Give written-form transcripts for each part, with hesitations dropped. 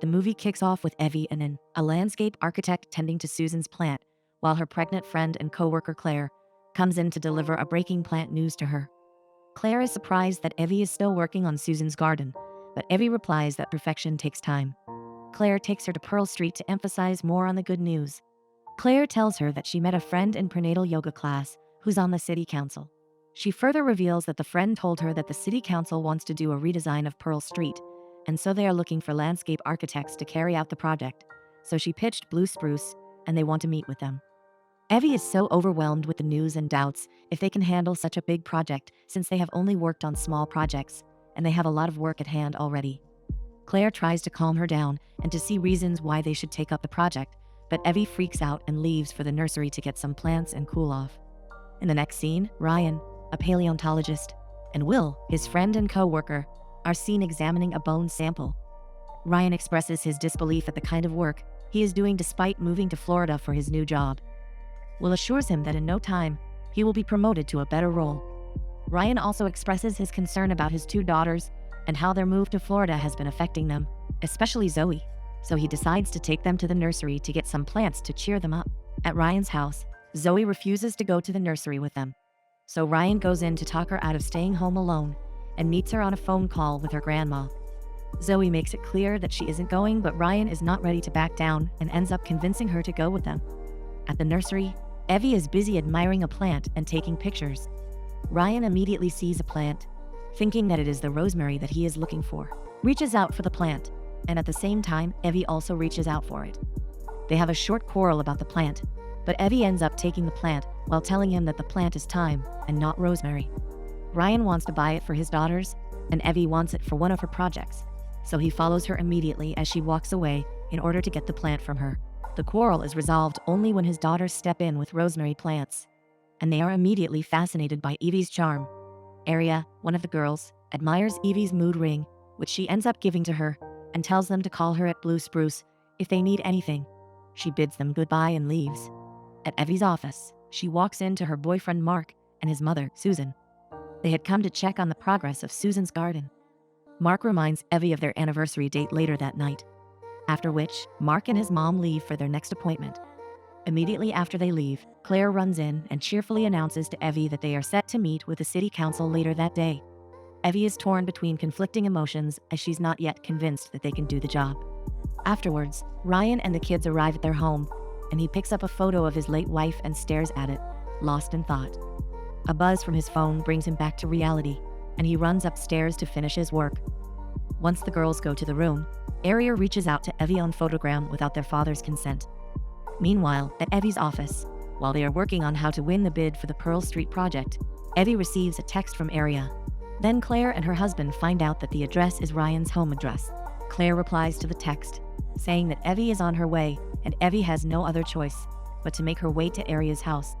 The movie kicks off with Evie and a landscape architect tending to Susan's plant, while her pregnant friend and coworker Claire comes in to deliver a breaking plant news to her. Claire is surprised that Evie is still working on Susan's garden, but Evie replies that perfection takes time. Claire takes her to Pearl Street to emphasize more on the good news. Claire tells her that she met a friend in prenatal yoga class who's on the city council. She further reveals that the friend told her that the city council wants to do a redesign of Pearl Street, and so they are looking for landscape architects to carry out the project. So she pitched Blue Spruce, and they want to meet with them. Evie is so overwhelmed with the news and doubts if they can handle such a big project since they have only worked on small projects, and they have a lot of work at hand already. Claire tries to calm her down and to see reasons why they should take up the project, but Evie freaks out and leaves for the nursery to get some plants and cool off. In the next scene, Ryan, a paleontologist, and Will, his friend and co-worker, are seen examining a bone sample. Ryan expresses his disbelief at the kind of work he is doing despite moving to Florida for his new job. Will assures him that in no time, he will be promoted to a better role. Ryan also expresses his concern about his two daughters and how their move to Florida has been affecting them, especially Zoe, so he decides to take them to the nursery to get some plants to cheer them up. At Ryan's house, Zoe refuses to go to the nursery with them, so Ryan goes in to talk her out of staying home alone and meets her on a phone call with her grandma. Zoe makes it clear that she isn't going, but Ryan is not ready to back down and ends up convincing her to go with them. At the nursery, Evie is busy admiring a plant and taking pictures. Ryan immediately sees a plant, thinking that it is the rosemary that he is looking for, reaches out for the plant, and at the same time, Evie also reaches out for it. They have a short quarrel about the plant, but Evie ends up taking the plant while telling him that the plant is thyme and not rosemary. Ryan wants to buy it for his daughters, and Evie wants it for one of her projects, so he follows her immediately as she walks away in order to get the plant from her. The quarrel is resolved only when his daughters step in with rosemary plants, and they are immediately fascinated by Evie's charm. Aria, one of the girls, admires Evie's mood ring, which she ends up giving to her, and tells them to call her at Blue Spruce if they need anything. She bids them goodbye and leaves. At Evie's office, she walks into her boyfriend Mark and his mother, Susan. They had come to check on the progress of Susan's garden. Mark reminds Evie of their anniversary date later that night, after which Mark and his mom leave for their next appointment. Immediately after they leave, Claire runs in and cheerfully announces to Evie that they are set to meet with the city council later that day. Evie is torn between conflicting emotions as she's not yet convinced that they can do the job. Afterwards, Ryan and the kids arrive at their home, and he picks up a photo of his late wife and stares at it, lost in thought. A buzz from his phone brings him back to reality, and he runs upstairs to finish his work. Once the girls go to the room, Aria reaches out to Evie on photogram without their father's consent. Meanwhile, at Evie's office, while they are working on how to win the bid for the Pearl Street project, Evie receives a text from Aria. Then Claire and her husband find out that the address is Ryan's home address. Claire replies to the text, saying that Evie is on her way and Evie has no other choice but to make her way to Aria's house.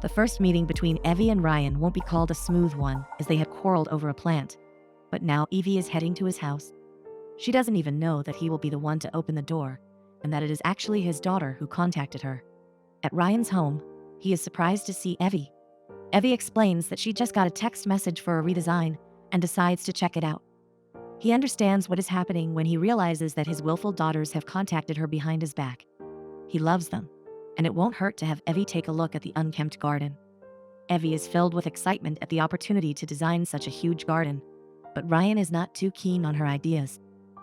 The first meeting between Evie and Ryan won't be called a smooth one, as they had quarreled over a plant. But now Evie is heading to his house. She doesn't even know that he will be the one to open the door, and that it is actually his daughter who contacted her. At Ryan's home, he is surprised to see Evie. Evie explains that she just got a text message for a redesign and decides to check it out. He understands what is happening when he realizes that his willful daughters have contacted her behind his back. He loves them, and it won't hurt to have Evie take a look at the unkempt garden. Evie is filled with excitement at the opportunity to design such a huge garden, but Ryan is not too keen on her ideas.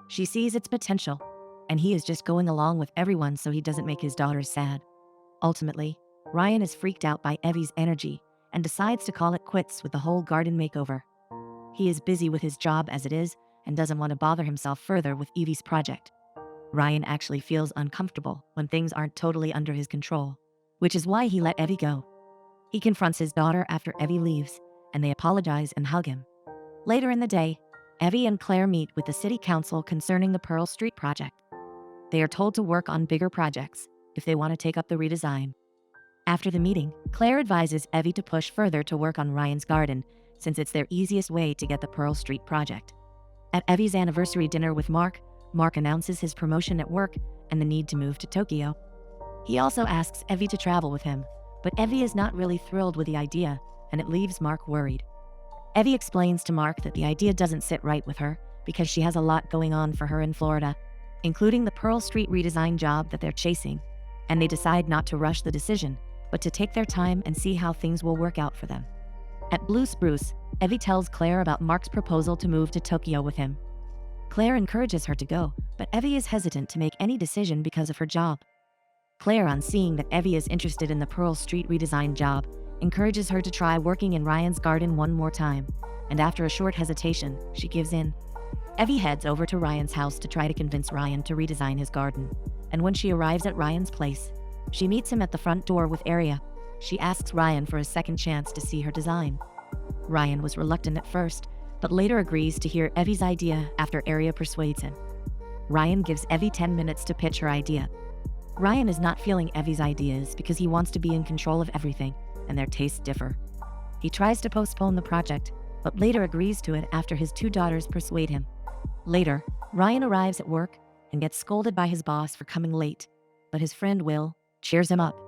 She sees its potential, and he is just going along with everyone so he doesn't make his daughters sad. Ultimately, Ryan is freaked out by Evie's energy and decides to call it quits with the whole garden makeover. He is busy with his job as it is and doesn't want to bother himself further with Evie's project. Ryan actually feels uncomfortable when things aren't totally under his control, which is why he let Evie go. He confronts his daughter after Evie leaves, and they apologize and hug him. Later in the day, Evie and Claire meet with the city council concerning the Pearl Street project. They are told to work on bigger projects if they want to take up the redesign. After the meeting, Claire advises Evie to push further to work on Ryan's garden, since it's their easiest way to get the Pearl Street project. At Evie's anniversary dinner with Mark announces his promotion at work and the need to move to Tokyo. He also asks Evie to travel with him, but Evie is not really thrilled with the idea, and it leaves Mark worried. Evie explains to Mark that the idea doesn't sit right with her because she has a lot going on for her in Florida. including the Pearl Street redesign job that they're chasing, and they decide not to rush the decision, but to take their time and see how things will work out for them. At Blue Spruce, Evie tells Claire about Mark's proposal to move to Tokyo with him. Claire encourages her to go, but Evie is hesitant to make any decision because of her job. Claire, on seeing that Evie is interested in the Pearl Street redesign job, encourages her to try working in Ryan's garden one more time, and after a short hesitation, she gives in. Evie heads over to Ryan's house to try to convince Ryan to redesign his garden, and when she arrives at Ryan's place, she meets him at the front door with Aria. She asks Ryan for a second chance to see her design. Ryan was reluctant at first, but later agrees to hear Evie's idea after Aria persuades him. Ryan gives Evie 10 minutes to pitch her idea. Ryan is not feeling Evie's ideas because he wants to be in control of everything, and their tastes differ. He tries to postpone the project, but later agrees to it after his 2 daughters persuade him. Later, Ryan arrives at work and gets scolded by his boss for coming late, but his friend Will cheers him up.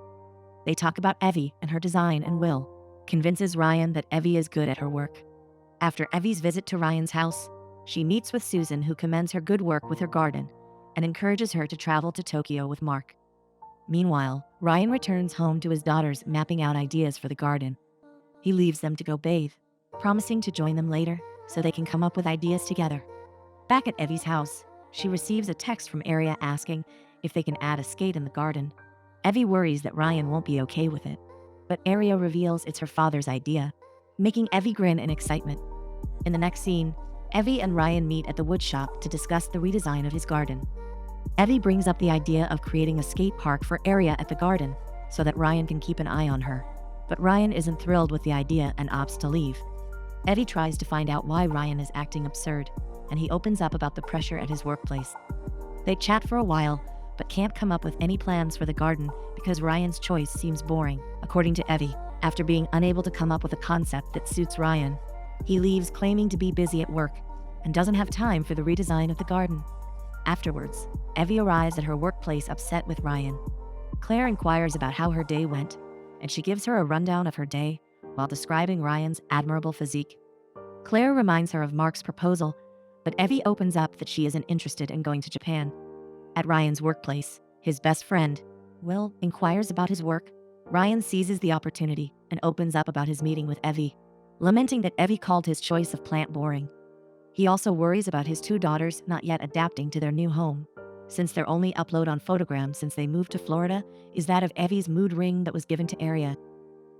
They talk about Evie and her design, and Will convinces Ryan that Evie is good at her work. After Evie's visit to Ryan's house, she meets with Susan, who commends her good work with her garden and encourages her to travel to Tokyo with Mark. Meanwhile, Ryan returns home to his daughters, mapping out ideas for the garden. He leaves them to go bathe, promising to join them later so they can come up with ideas together. Back at Evie's house, she receives a text from Aria asking if they can add a skate in the garden. Evie worries that Ryan won't be okay with it, but Aria reveals it's her father's idea, making Evie grin in excitement. In the next scene, Evie and Ryan meet at the wood shop to discuss the redesign of his garden. Evie brings up the idea of creating a skate park for Aria at the garden so that Ryan can keep an eye on her, but Ryan isn't thrilled with the idea and opts to leave. Evie tries to find out why Ryan is acting absurd, and he opens up about the pressure at his workplace. They chat for a while, but can't come up with any plans for the garden because Ryan's choice seems boring. According to Evie, after being unable to come up with a concept that suits Ryan, he leaves claiming to be busy at work and doesn't have time for the redesign of the garden. Afterwards, Evie arrives at her workplace upset with Ryan. Claire inquires about how her day went, and she gives her a rundown of her day while describing Ryan's admirable physique. Claire reminds her of Mark's proposal, but Evie opens up that she isn't interested in going to Japan. At Ryan's workplace, his best friend, Will, inquires about his work. Ryan seizes the opportunity and opens up about his meeting with Evie, lamenting that Evie called his choice of plant boring. He also worries about his 2 daughters not yet adapting to their new home, since their only upload on photograms since they moved to Florida is that of Evie's mood ring that was given to Aria.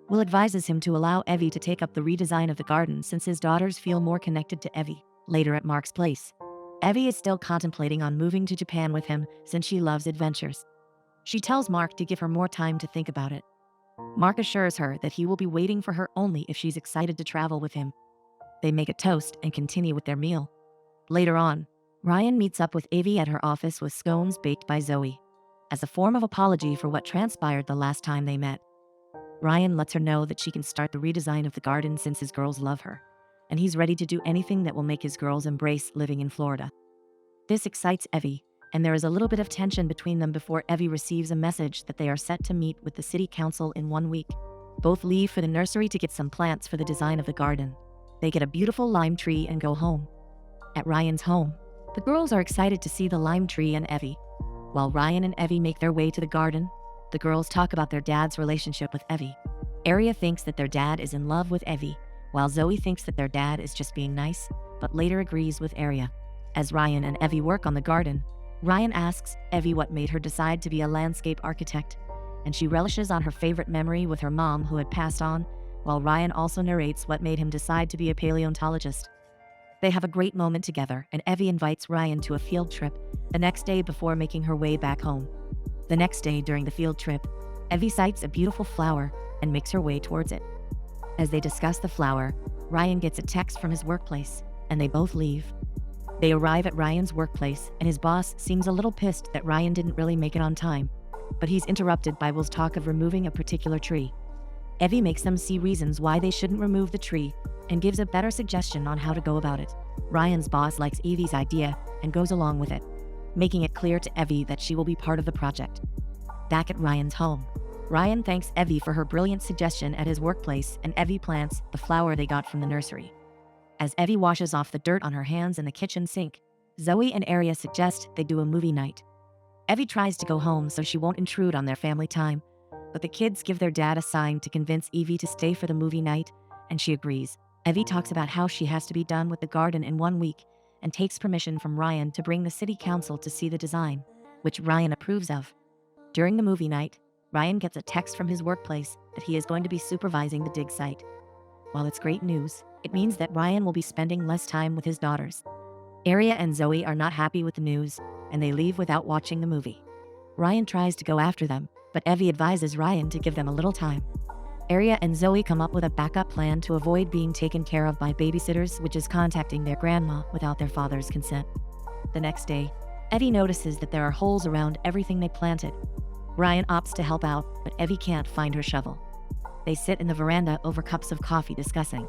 Will advises him to allow Evie to take up the redesign of the garden since his daughters feel more connected to Evie. Later at Mark's place, Evie is still contemplating on moving to Japan with him since she loves adventures. She tells Mark to give her more time to think about it. Mark assures her that he will be waiting for her only if she's excited to travel with him. They make a toast and continue with their meal. Later on, Ryan meets up with Evie at her office with scones baked by Zoe, as a form of apology for what transpired the last time they met. Ryan lets her know that she can start the redesign of the garden since his girls love her, and he's ready to do anything that will make his girls embrace living in Florida. This excites Evie, and there is a little bit of tension between them before Evie receives a message that they are set to meet with the city council in 1 week. Both leave for the nursery to get some plants for the design of the garden. They get a beautiful lime tree and go home. At Ryan's home, the girls are excited to see the lime tree and Evie. While Ryan and Evie make their way to the garden, the girls talk about their dad's relationship with Evie. Aria thinks that their dad is in love with Evie, while Zoe thinks that their dad is just being nice, but later agrees with Aria. As Ryan and Evie work on the garden, Ryan asks Evie what made her decide to be a landscape architect, and she relishes on her favorite memory with her mom who had passed on, while Ryan also narrates what made him decide to be a paleontologist. They have a great moment together, and Evie invites Ryan to a field trip the next day before making her way back home. The next day during the field trip, Evie sights a beautiful flower and makes her way towards it. As they discuss the flower, Ryan gets a text from his workplace, and they both leave. They arrive at Ryan's workplace, and his boss seems a little pissed that Ryan didn't really make it on time, but he's interrupted by Will's talk of removing a particular tree. Evie makes them see reasons why they shouldn't remove the tree and gives a better suggestion on how to go about it. Ryan's boss likes Evie's idea and goes along with it, making it clear to Evie that she will be part of the project. Back at Ryan's home, Ryan thanks Evie for her brilliant suggestion at his workplace, and Evie plants the flower they got from the nursery. As Evie washes off the dirt on her hands in the kitchen sink, Zoe and Aria suggest they do a movie night. Evie tries to go home so she won't intrude on their family time, but the kids give their dad a sign to convince Evie to stay for the movie night, and she agrees. Evie talks about how she has to be done with the garden in 1 week and takes permission from Ryan to bring the city council to see the design, which Ryan approves of. During the movie night, Ryan gets a text from his workplace that he is going to be supervising the dig site. While it's great news, it means that Ryan will be spending less time with his daughters. Aria and Zoe are not happy with the news, and they leave without watching the movie. Ryan tries to go after them, but Evie advises Ryan to give them a little time. Aria and Zoe come up with a backup plan to avoid being taken care of by babysitters, which is contacting their grandma without their father's consent. The next day, Evie notices that there are holes around everything they planted. Ryan opts to help out, but Evie can't find her shovel. They sit in the veranda over cups of coffee discussing.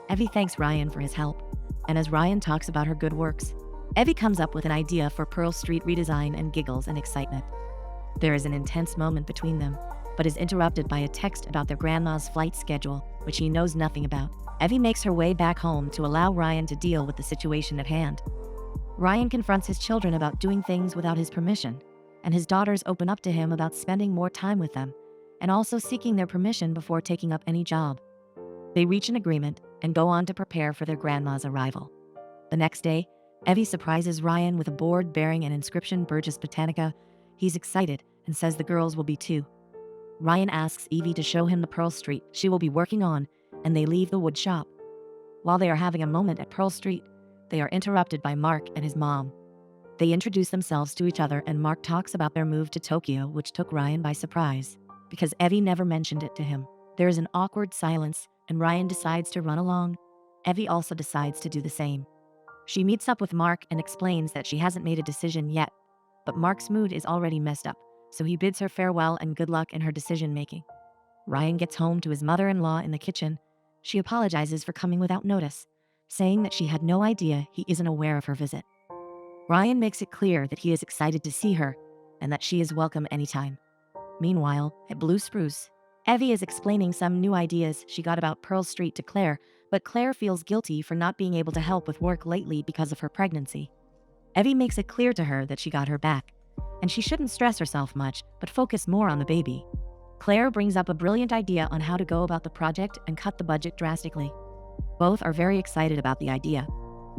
Evie thanks Ryan for his help, and as Ryan talks about her good works, Evie comes up with an idea for Pearl Street redesign and giggles in excitement. There is an intense moment between them, but is interrupted by a text about their grandma's flight schedule, which he knows nothing about. Evie makes her way back home to allow Ryan to deal with the situation at hand. Ryan confronts his children about doing things without his permission, and his daughters open up to him about spending more time with them, and also seeking their permission before taking up any job. They reach an agreement and go on to prepare for their grandma's arrival. The next day, Evie surprises Ryan with a board bearing an inscription Burgess Botanica. He's excited and says the girls will be too. Ryan asks Evie to show him the Pearl Street she will be working on, and they leave the wood shop. While they are having a moment at Pearl Street, they are interrupted by Mark and his mom. They introduce themselves to each other, and Mark talks about their move to Tokyo, which took Ryan by surprise, because Evie never mentioned it to him. There is an awkward silence, and Ryan decides to run along. Evie also decides to do the same. She meets up with Mark and explains that she hasn't made a decision yet, but Mark's mood is already messed up, so he bids her farewell and good luck in her decision-making. Ryan gets home to his mother-in-law in the kitchen. She apologizes for coming without notice, saying that she had no idea he isn't aware of her visit. Ryan makes it clear that he is excited to see her and that she is welcome anytime. Meanwhile, at Blue Spruce, Evie is explaining some new ideas she got about Pearl Street to Claire, but Claire feels guilty for not being able to help with work lately because of her pregnancy. Evie makes it clear to her that she got her back, and she shouldn't stress herself much, but focus more on the baby. Claire brings up a brilliant idea on how to go about the project and cut the budget drastically. Both are very excited about the idea.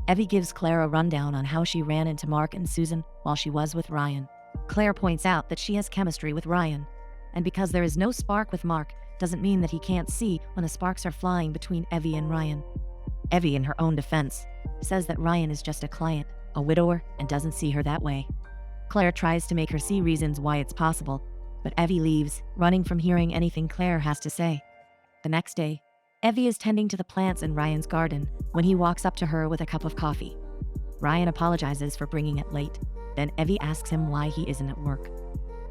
Evie gives Claire a rundown on how she ran into Mark and Susan while she was with Ryan. Claire points out that she has chemistry with Ryan, and because there is no spark with Mark, doesn't mean that he can't see when the sparks are flying between Evie and Ryan. Evie, in her own defense, says that Ryan is just a client, a widower, and doesn't see her that way. Claire tries to make her see reasons why it's possible, but Evie leaves, running from hearing anything Claire has to say. The next day, Evie is tending to the plants in Ryan's garden when he walks up to her with a cup of coffee. Ryan apologizes for bringing it late. Then Evie asks him why he isn't at work.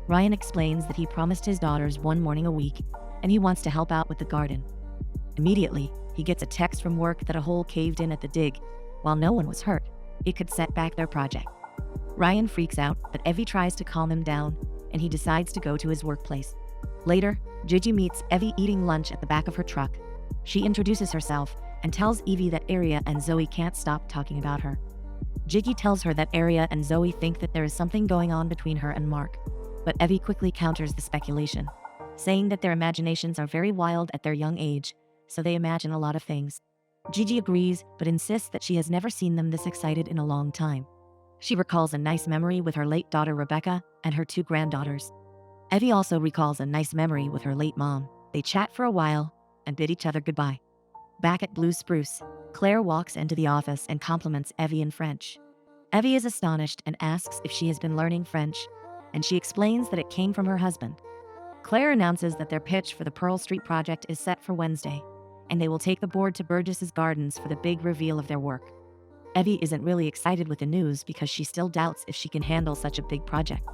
Ryan explains that he promised his daughters 1 morning a week, and he wants to help out with the garden. Immediately, he gets a text from work that a hole caved in at the dig. While no one was hurt, it could set back their project. Ryan freaks out, but Evie tries to calm him down, and he decides to go to his workplace. Later, Gigi meets Evie eating lunch at the back of her truck. She introduces herself and tells Evie that Aria and Zoe can't stop talking about her. Gigi tells her that Aria and Zoe think that there is something going on between her and Mark, but Evie quickly counters the speculation, saying that their imaginations are very wild at their young age, so they imagine a lot of things. Gigi agrees, but insists that she has never seen them this excited in a long time. She recalls a nice memory with her late daughter Rebecca and her 2 granddaughters. Evie also recalls a nice memory with her late mom. They chat for a while and bid each other goodbye. Back at Blue Spruce, Claire walks into the office and compliments Evie in French. Evie is astonished and asks if she has been learning French, and she explains that it came from her husband. Claire announces that their pitch for the Pearl Street project is set for Wednesday, and they will take the board to Burgess's gardens for the big reveal of their work. Evie isn't really excited with the news because she still doubts if she can handle such a big project.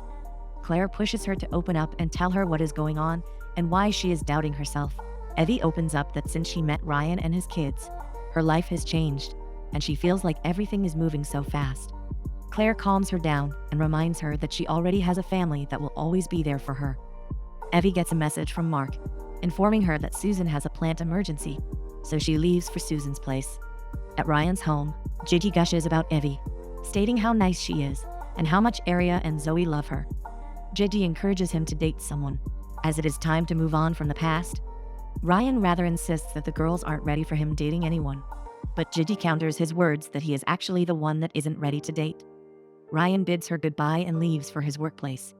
Claire pushes her to open up and tell her what is going on and why she is doubting herself. Evie opens up that since she met Ryan and his kids, her life has changed, and she feels like everything is moving so fast. Claire calms her down and reminds her that she already has a family that will always be there for her. Evie gets a message from Mark, informing her that Susan has a plant emergency, so she leaves for Susan's place. At Ryan's home, Gigi gushes about Evie, stating how nice she is and how much Arya and Zoe love her. Gigi encourages him to date someone, as it is time to move on from the past. Ryan rather insists that the girls aren't ready for him dating anyone, but Gigi counters his words that he is actually the one that isn't ready to date. Ryan bids her goodbye and leaves for his workplace.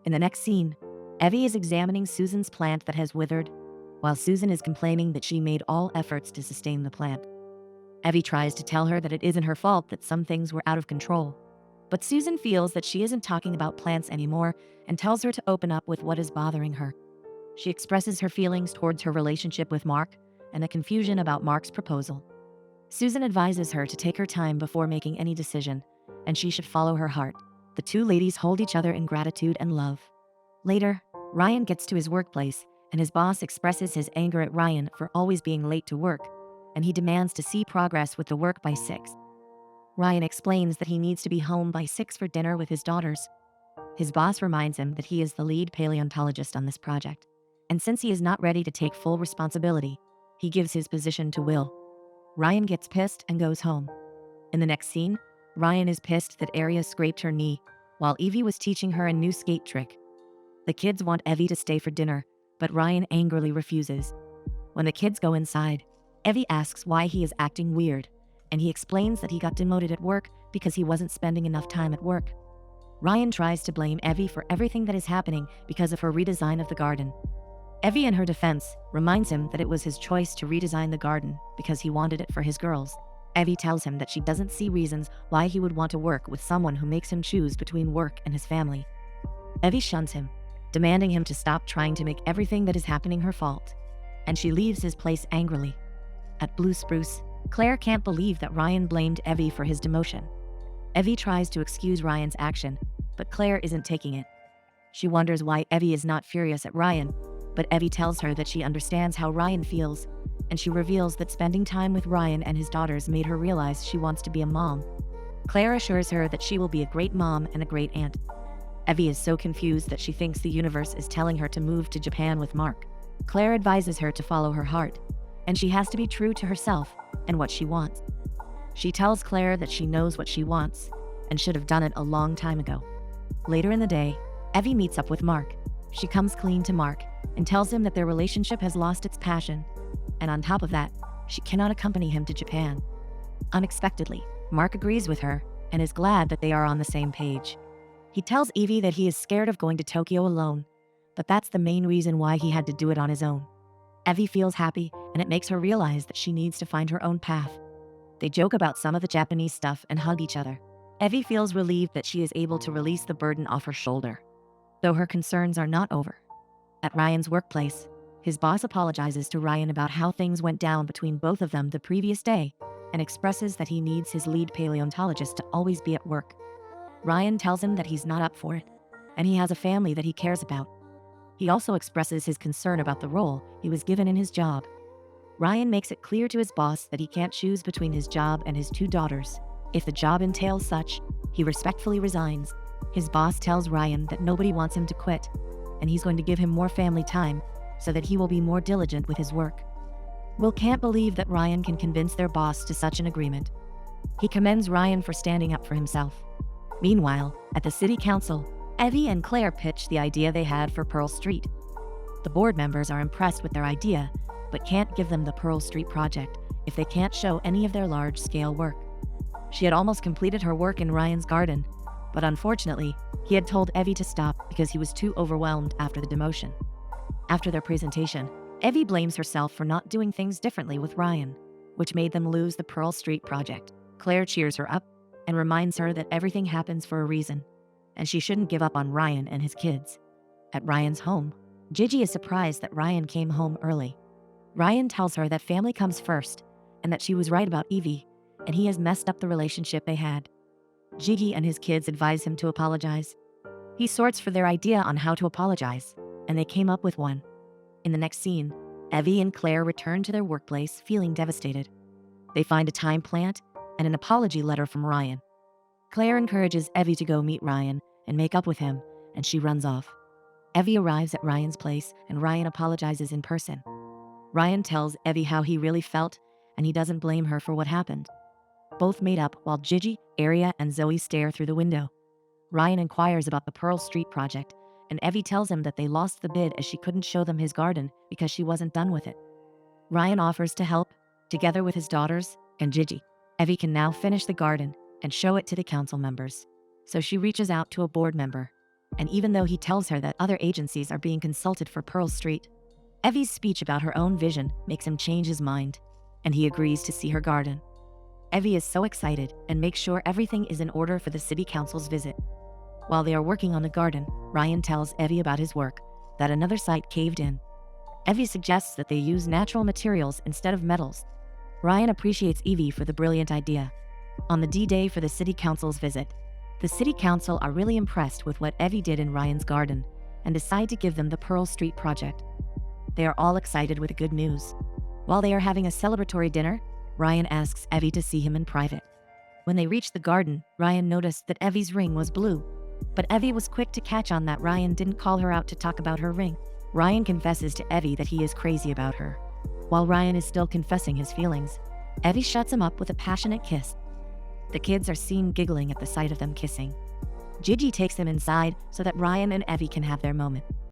In the next scene, Evie is examining Susan's plant that has withered, while Susan is complaining that she made all efforts to sustain the plant. Evie tries to tell her that it isn't her fault that some things were out of control, but Susan feels that she isn't talking about plants anymore and tells her to open up with what is bothering her. She expresses her feelings towards her relationship with Mark and the confusion about Mark's proposal. Susan advises her to take her time before making any decision, and she should follow her heart. The two ladies hold each other in gratitude and love. Later, Ryan gets to his workplace, and his boss expresses his anger at Ryan for always being late to work, and he demands to see progress with the work by 6. Ryan explains that he needs to be home by 6 for dinner with his daughters. His boss reminds him that he is the lead paleontologist on this project, and since he is not ready to take full responsibility, he gives his position to Will. Ryan gets pissed and goes home. In the next scene, Ryan is pissed that Arya scraped her knee while Evie was teaching her a new skate trick. The kids want Evie to stay for dinner, but Ryan angrily refuses. When the kids go inside, Evie asks why he is acting weird, and he explains that he got demoted at work because he wasn't spending enough time at work. Ryan tries to blame Evie for everything that is happening because of her redesign of the garden. Evie, in her defense, reminds him that it was his choice to redesign the garden because he wanted it for his girls. Evie tells him that she doesn't see reasons why he would want to work with someone who makes him choose between work and his family. Evie shuns him, demanding him to stop trying to make everything that is happening her fault, and she leaves his place angrily. At Blue Spruce, Claire can't believe that Ryan blamed Evie for his demotion. Evie tries to excuse Ryan's action, but Claire isn't taking it. She wonders why Evie is not furious at Ryan, but Evie tells her that she understands how Ryan feels, and she reveals that spending time with Ryan and his daughters made her realize she wants to be a mom. Claire assures her that she will be a great mom and a great aunt. Evie is so confused that she thinks the universe is telling her to move to Japan with Mark. Claire advises her to follow her heart, and she has to be true to herself and what she wants. She tells Claire that she knows what she wants and should have done it a long time ago. Later in the day, Evie meets up with Mark. She comes clean to Mark and tells him that their relationship has lost its passion, and on top of that, she cannot accompany him to Japan. Unexpectedly, Mark agrees with her and is glad that they are on the same page. He tells Evie that he is scared of going to Tokyo alone, but that's the main reason why he had to do it on his own. Evie feels happy, and it makes her realize that she needs to find her own path. They joke about some of the Japanese stuff and hug each other. Evie feels relieved that she is able to release the burden off her shoulder, though her concerns are not over. At Ryan's workplace, his boss apologizes to Ryan about how things went down between both of them the previous day and expresses that he needs his lead paleontologist to always be at work. Ryan tells him that he's not up for it, and he has a family that he cares about. He also expresses his concern about the role he was given in his job. Ryan makes it clear to his boss that he can't choose between his job and his 2 daughters. If the job entails such, he respectfully resigns. His boss tells Ryan that nobody wants him to quit, and he's going to give him more family time so that he will be more diligent with his work. Will can't believe that Ryan can convince their boss to such an agreement. He commends Ryan for standing up for himself. Meanwhile, at the city council, Evie and Claire pitch the idea they had for Pearl Street. The board members are impressed with their idea, but can't give them the Pearl Street project if they can't show any of their large-scale work. She had almost completed her work in Ryan's garden, but unfortunately, he had told Evie to stop because he was too overwhelmed after the demotion. After their presentation, Evie blames herself for not doing things differently with Ryan, which made them lose the Pearl Street project. Claire cheers her up and reminds her that everything happens for a reason, and she shouldn't give up on Ryan and his kids. At Ryan's home, Gigi is surprised that Ryan came home early. Ryan tells her that family comes first, and that she was right about Evie, and he has messed up the relationship they had. Gigi and his kids advise him to apologize. He sorts for their idea on how to apologize, and they came up with one. In the next scene, Evie and Claire return to their workplace feeling devastated. They find a time plant and an apology letter from Ryan. Claire encourages Evie to go meet Ryan and make up with him, and she runs off. Evie arrives at Ryan's place, and Ryan apologizes in person. Ryan tells Evie how he really felt, and he doesn't blame her for what happened. both made up while Gigi, Aria, and Zoe stare through the window. Ryan inquires about the Pearl Street project, and Evie tells him that they lost the bid as she couldn't show them his garden because she wasn't done with it. Ryan offers to help, together with his daughters and Gigi. Evie can now finish the garden and show it to the council members. So she reaches out to a board member, and even though he tells her that other agencies are being consulted for Pearl Street, Evie's speech about her own vision makes him change his mind, and he agrees to see her garden. Evie is so excited and makes sure everything is in order for the city council's visit. While they are working on the garden, Ryan tells Evie about his work, that another site caved in. Evie suggests that they use natural materials instead of metals. Ryan appreciates Evie for the brilliant idea. On the D-Day for the city council's visit, the city council are really impressed with what Evie did in Ryan's garden and decide to give them the Pearl Street project. They are all excited with the good news. While they are having a celebratory dinner, Ryan asks Evie to see him in private. When they reached the garden, Ryan noticed that Evie's ring was blue. But Evie was quick to catch on that Ryan didn't call her out to talk about her ring. Ryan confesses to Evie that he is crazy about her. While Ryan is still confessing his feelings, Evie shuts him up with a passionate kiss. The kids are seen giggling at the sight of them kissing. Gigi takes them inside so that Ryan and Evie can have their moment.